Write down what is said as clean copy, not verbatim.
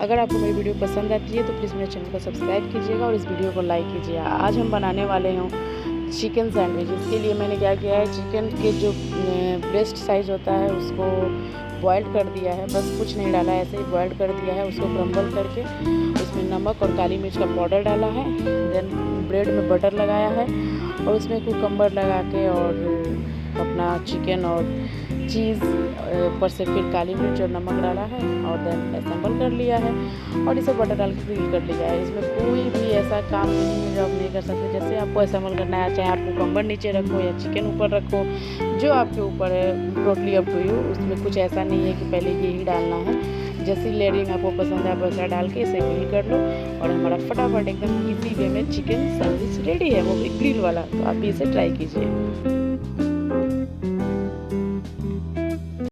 अगर आपको मेरी वीडियो पसंद आती है तो प्लीज़ मेरे चैनल को सब्सक्राइब कीजिएगा और इस वीडियो को लाइक कीजिएगा। आज हम बनाने वाले हैं चिकन सैंडविच। इसके लिए मैंने क्या किया है, चिकन के जो ब्रेस्ट साइज़ होता है उसको बॉइल्ड कर दिया है, बस कुछ नहीं डाला है, ऐसे ही बॉइल्ड कर दिया है। उसको क्रम्बल करके उसमें नमक और काली मिर्च का पाउडर डाला है। देन ब्रेड में बटर लगाया है और उसमें कुकम्बर लगा के और अपना चिकन और चीज़ ऊपर से फिर काली मिर्च और नमक डाला है और देन असेंबल कर लिया है और इसे बटर डाल के ग्रिल कर लिया है। इसमें कोई भी ऐसा काम नहीं है जो आप नहीं कर सकते। जैसे आपको असेंबल करना है, चाहे आप कुकम्बर नीचे रखो या चिकन ऊपर रखो, जो आपके ऊपर है, टोटली अप टू यू। उसमें कुछ ऐसा नहीं है कि पहले यही डालना है। जैसी लेयरिंग आपको पसंद है आप वैसा डाल के इसे ग्रिल कर लो और हमारा फटाफट एकदम इजी वे में चिकन सैंडविच रेडी है, वो भी ग्रिल वाला। तो आप इसे ट्राई कीजिए।